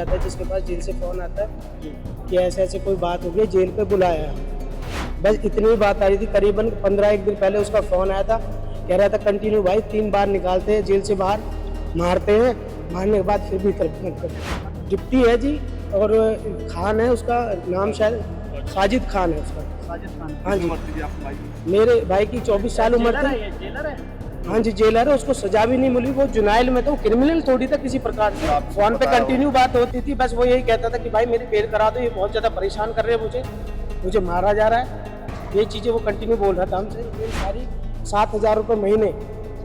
आता है जिसके पास जेल से फोन आता है कि ऐसे ऐसे कोई बात हो गई, जेल पे बुलाया है। बस इतनी ही बात आ रही थी। करीबन 15 दिन पहले उसका फोन आया था, कह रहा था कंटिन्यू भाई 3 बार निकालते हैं जेल से बाहर, मारते हैं, मारने के बाद फिर भी करते। डिप्टी है जी, और खान है उसका नाम, शायद साजिद खान है उसका। साजिद खान। हाँ जी, मेरे भाई की 24 साल उम्र थी। जेलर है। हाँ जी, जेलर है, उसको सजा भी नहीं मिली। वो जुनाइल में तो क्रिमिनल थोड़ी था किसी प्रकार से। फोन पे कंटिन्यू बात होती थी, बस वो यही कहता था कि भाई मेरी बेल करा दो, ये बहुत ज्यादा परेशान कर रहे हैं मुझे मारा जा रहा है। ये चीजें वो कंटिन्यू बोल रहा था हमसे। ये सारी 7,000 रुपये महीने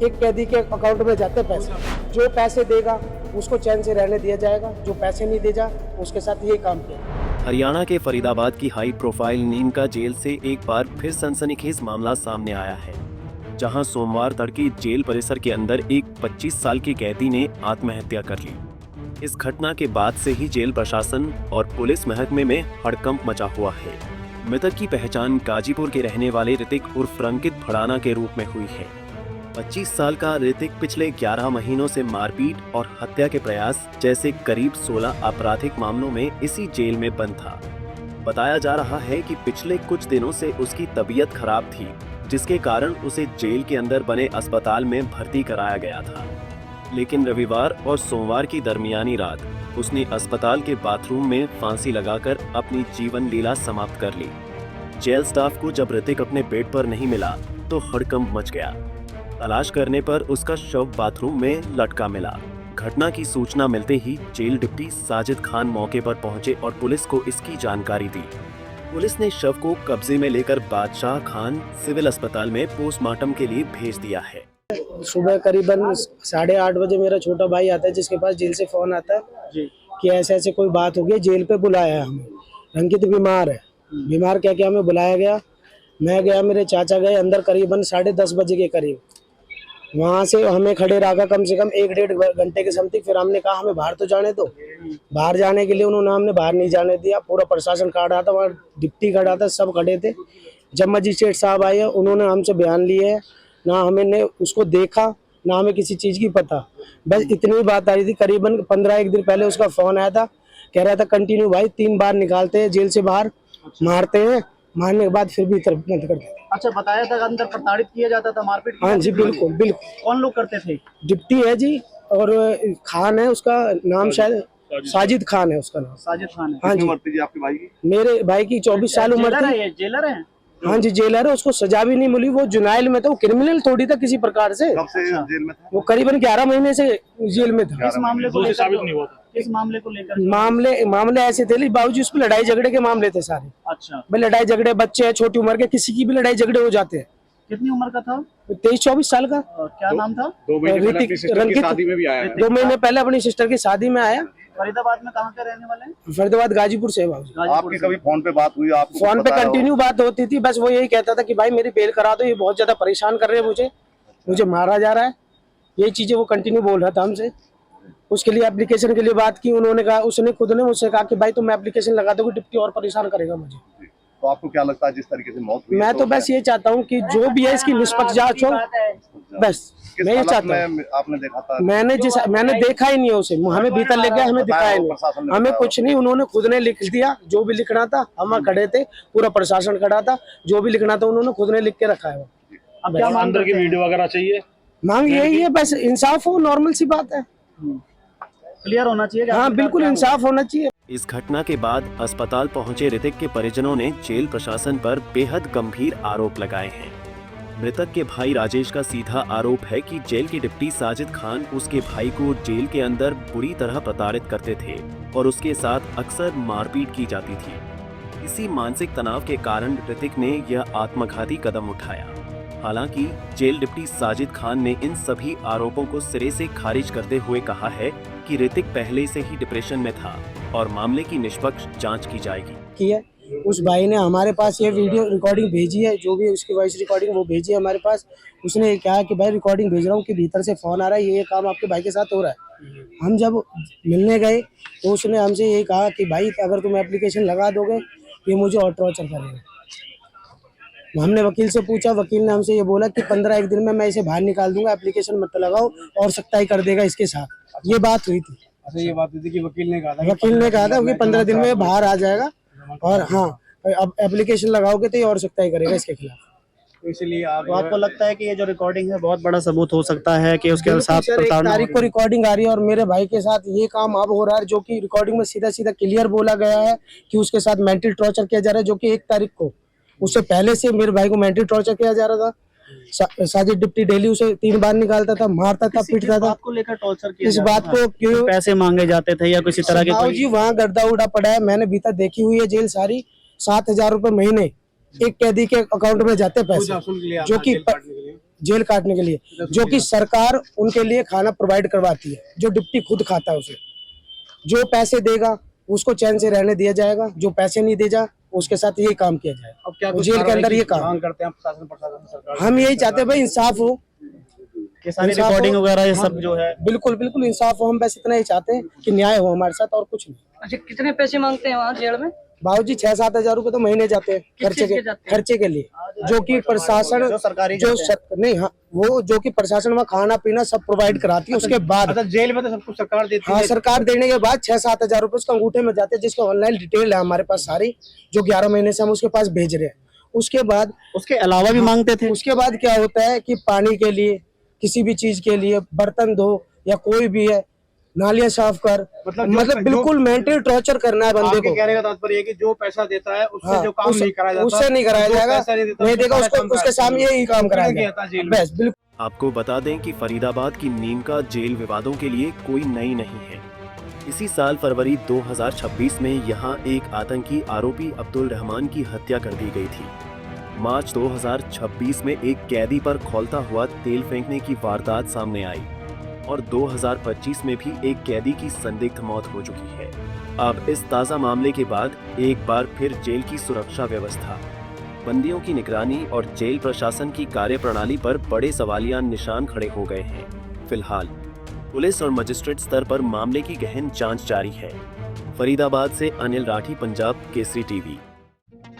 एक कैदी के अकाउंट में जाते पैसे। जो पैसे देगा उसको चैन से रहने दिया जाएगा, जो पैसे नहीं दे जा उसके साथ ये काम किया। हरियाणा के फरीदाबाद की हाई प्रोफाइल नीमका जेल से एक बार फिर सनसनीखेज मामला सामने आया है, जहां सोमवार तड़के जेल परिसर के अंदर एक 25 साल के कैदी ने आत्महत्या कर ली। इस घटना के बाद से ही जेल प्रशासन और पुलिस महकमे में हड़कंप मचा हुआ है। मृतक की पहचान गाजीपुर के रहने वाले ऋतिक उर्फ रंकित भड़ाना के रूप में हुई है। 25 साल का ऋतिक पिछले 11 महीनों से मारपीट और हत्या के प्रयास जैसे करीब 16 आपराधिक मामलों में इसी जेल में बंद था। बताया जा रहा है कि पिछले कुछ दिनों से उसकी तबीयत खराब थी, जिसके कारण उसे जेल के अंदर बने अस्पताल में भर्ती कराया गया था। लेकिन रविवार और सोमवार की दरमियानी रात उसने अस्पताल के बाथरूम में फांसी लगाकर अपनी जीवन लीला समाप्त कर ली। जेल स्टाफ को जब ऋतिक अपने बेड पर नहीं मिला तो हड़कंप मच गया। तलाश करने पर उसका शव बाथरूम में लटका मिला। घटना की सूचना मिलते ही जेल डिप्टी साजिद खान मौके पर पहुंचे और पुलिस को इसकी जानकारी दी। पुलिस ने शव को कब्जे में लेकर बादशाह खान सिविल अस्पताल में पोस्टमार्टम के लिए भेज दिया है। सुबह करीबन 8:30 बजे मेरा छोटा भाई आता है जिसके पास जेल से फोन आता है जी। कि ऐसे ऐसे कोई बात हो गई, जेल पे बुलाया है हमें, रंकित बीमार है। बीमार क्या क्या हमें बुलाया गया। मैं गया, मेरे चाचा गए अंदर करीबन 10:30 बजे के करीब। वहाँ से हमें खड़े रखा कम से कम 1-1.5 घंटे के समथिंग। फिर हमने कहा हमें बाहर तो जाने दो। बाहर जाने के लिए उन्होंने हमने बाहर नहीं जाने दिया। पूरा प्रशासन खड़ा था, वहाँ डिप्टी खड़ा था, सब खड़े थे। जब मजिस्ट्रेट साहब आए उन्होंने हमसे बयान लिए है, ना हमने उसको देखा ना हमें किसी चीज़ की पता। बस इतनी ही बात आ रही थी। करीबन 15 दिन पहले उसका फ़ोन आया था, कह रहा था कंटिन्यू भाई 3 बार निकालते हैं जेल से बाहर, मारते हैं, मारने के बाद फिर भी बंद कर देते। अच्छा, बताया था अंदर प्रताड़ित किया जाता था, मारपीट। हाँ जी, बिल्कुल बिल्कुल। कौन लोग करते थे? डिप्टी है जी, और खान है उसका नाम, शायद साजिद खान है उसका नाम। साजिद खान है। हाँ जी। उम्र थी आपके भाई की? मेरे भाई की 24 साल उम्र थी। ये जेलर है। हाँ जी, जेलर है, उसको सजा भी नहीं मिली। वो जुनाइल में था, वो क्रिमिनल थोड़ी था किसी प्रकार से। कब से जेल में था? वो करीबन 11 महीने से जेल में था। इस मामले को लेकर साबित नहीं हुआ था। इस मामले को लेकर मामले ऐसे थे बाबूजी, उस पर लड़ाई झगड़े के मामले थे सारे। अच्छा, भाई लड़ाई झगड़े, बच्चे हैं छोटी उम्र के, किसी की भी लड़ाई झगड़े हो जाते हैं। कितनी उम्र का था? 23-24 साल का। क्या नाम था? 2 महीने पहले ऋतिक अपनी सिस्टर की शादी में भी आया है। 2 महीने पहले अपनी सिस्टर की शादी में आया। फरीदाबाद में कहाँ के रहने वाले हैं? फरीदाबाद गाजीपुर से है बाबूजी। आपकी कभी फोन पे बात हुई? आप फोन पे कंटिन्यू बात होती थी, बस वो यही कहता था कि भाई मेरी बेल करा दो, ये बहुत ज्यादा परेशान कर रहे हैं मुझे मारा जा रहा है। ये चीजें वो कंटिन्यू बोल रहा था हमसे। उसके लिए एप्लीकेशन के लिए बात की, उन्होंने कहा, उसने खुद ने मुझसे कहा कि भाई तुम एप्लीकेशन लगा दोगे, डिप्टी और परेशान करेगा मुझे। तो आपको क्या लगता है जिस तरीके से मौत हुई? मैं तो बस ये चाहता हूँ कि जो भी है इसकी निष्पक्ष जांच हो, बस मैं ये चाहता हूँ। आपने देखा था? मैंने देखा ही नहीं है उसे, हमें भीतर ले गया, हमें दिखाया नहीं, हमें कुछ नहीं। उन्होंने खुद ने लिख दिया जो भी लिखना था, हम खड़े थे, पूरा प्रशासन खड़ा था, जो भी लिखना था उन्होंने खुद ने लिख के रखा है। अब क्या अंदर की वीडियो वगैरह चाहिए? मांग यही है, बस इंसाफ हो, नॉर्मल सी बात है। क्लियर होना चाहिए। हाँ बिल्कुल, इंसाफ होना चाहिए। इस घटना के बाद अस्पताल पहुंचे ऋतिक के परिजनों ने जेल प्रशासन पर बेहद गंभीर आरोप लगाए हैं। मृतक के भाई राजेश का सीधा आरोप है कि जेल के डिप्टी साजिद खान उसके भाई को जेल के अंदर बुरी तरह प्रताड़ित करते थे और उसके साथ अक्सर मारपीट की जाती थी। इसी मानसिक तनाव के कारण ऋतिक ने यह आत्मघाती कदम उठाया। हालांकि जेल डिप्टी साजिद खान ने इन सभी आरोपों को सिरे से खारिज करते हुए कहा है कि ऋतिक पहले से ही डिप्रेशन में था और मामले की निष्पक्ष जांच की जाएगी। उस भाई ने हमारे पास ये वीडियो रिकॉर्डिंग भेजी है, जो भी उसकी वॉइस रिकॉर्डिंग वो भेजी है हमारे पास। उसने कहा कि भाई रिकॉर्डिंग भेज रहा हूँ कि भीतर से फोन आ रहा है, ये काम आपके भाई के साथ हो रहा है। हम जब मिलने गए तो उसने हमसे ये कहा कि भाई अगर तुम एप्लीकेशन लगा दोगे ये मुझे और टॉर्चर करेगा। हमने वकील से पूछा, वकील ने हमसे ये बोला कि 15 दिन में मैं इसे बाहर निकाल दूंगा, एप्लीकेशन मत लगाओ और सख्ताई कर देगा इसके साथ। ये बात हुई थी। अच्छा, ये बात थी कि वकील ने कहा था कि 15 दिन में बाहर आ जाएगा, और हाँ अब एप्लीकेशन लगाओगे तो ये और सख्ताई करेगा इसके खिलाफ। तो इसलिए आप तो आपको लगता है कि ये जो रिकॉर्डिंग है बहुत बड़ा सबूत हो सकता है कि उसके साथ सर, 1 प्रताड़ना हो तारीख को रही है? रिकॉर्डिंग आ रही है और मेरे भाई के साथ ये काम अब हो रहा है, जो कि रिकॉर्डिंग में सीधा सीधा क्लियर बोला गया है कि उसके साथ मेंटल टॉर्चर किया जा रहा है, जो कि 1 तारीख को, उससे पहले से मेरे भाई को मेंटल टॉर्चर किया जा रहा था। साजिद डिप्टी डेली उसे 3 बार निकालता था, मारता था, किस पीटता था। बात को लेकर टॉर्चर किया इस जा रहा बात था? को क्यों पैसे मांगे जाते थे या किसी तरह के साहब जी वहाँ गर्दा उड़ा पड़ा है, मैंने बीता देखी हुई है जेल सारी। 7,000 रुपए महीने एक कैदी के अकाउंट में जाते पैसे, जो कि जेल काटने के लिए, जो कि सरकार उनके लिए खाना प्रोवाइड करवाती है, जो डिप्टी खुद खाता है उसे। जो पैसे देगा उसको चैन से रहने दिया जाएगा, जो पैसे नहीं देगा उसके साथ यही काम किया जाएगा। अब क्या जेल के अंदर ये काम मांग करते हैं प्रशासन सरकार? हम यही चाहते हैं भाई, इंसाफ हो, कि सारी इंसाफ रिकॉर्डिंग हो। वगैरह ये सब जो है बिल्कुल बिल्कुल इंसाफ हो, हम बस इतना ही चाहते हैं कि न्याय हो हमारे साथ, और कुछ नहीं। अच्छा, कितने पैसे मांगते हैं वहाँ जेल में? बाबूजी 6-7 हजार रुपए तो महीने जाते हैं चीज़ के जाते हैं? खर्चे के लिए, जो कि प्रशासन जो सरकारी जो जाते हैं। नहीं, हाँ वो जो कि प्रशासन वहाँ खाना पीना सब प्रोवाइड कराती है। उसके बाद अच्छा, जेल में तो सब कुछ सरकार देती हाँ है। सरकार देने के बाद 6-7 हजार रुपए उसके अंगूठे में जाते हैं, जिसके ऑनलाइन डिटेल है हमारे पास सारी, जो 11 महीने से हम उसके पास भेज रहे हैं। उसके बाद उसके अलावा भी मांगते थे? उसके बाद क्या होता है कि पानी के लिए, किसी भी चीज के लिए, बर्तन धो या कोई भी है, नालियां साफ कर, मतलब बिल्कुल मेंटल टॉर्चर करना है बंदे आपके को। कहने का तात्पर्य है कि जो पैसा देता है उससे हाँ, जो काम नहीं कराया जाता, उससे नहीं कराया जो जाएगा, पैसा नहीं देता, नहीं देगा उससे उसको, काम उसके सामने यही काम कराया नहीं आता जाएगा जेल में। बस। बिल्कुल आपको बता दें कि फरीदाबाद की नीम का जेल विवादों के लिए कोई नई नहीं है। इसी साल फरवरी 2026 में यहां एक आतंकी आरोपी अब्दुल रहमान की हत्या कर दी गई थी। मार्च 2026 में एक कैदी पर खौलता हुआ तेल फेंकने की वारदात सामने आई और 2025 में भी एक कैदी की संदिग्ध मौत हो चुकी है। अब इस ताज़ा मामले के बाद एक बार फिर जेल की सुरक्षा व्यवस्था, बंदियों की निगरानी और जेल प्रशासन की कार्यप्रणाली पर बड़े सवालिया निशान खड़े हो गए हैं। फिलहाल पुलिस और मजिस्ट्रेट स्तर पर मामले की गहन जांच जारी है। फरीदाबाद से अनिल राठी, पंजाब केसरी टीवी।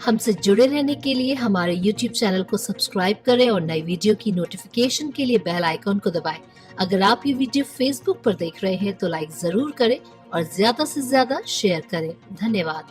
हमसे जुड़े रहने के लिए हमारे YouTube चैनल को सब्सक्राइब करें और नई वीडियो की नोटिफिकेशन के लिए बेल आइकॉन को दबाएं। अगर आप ये वीडियो Facebook पर देख रहे हैं तो लाइक जरूर करें और ज्यादा से ज्यादा शेयर करें। धन्यवाद।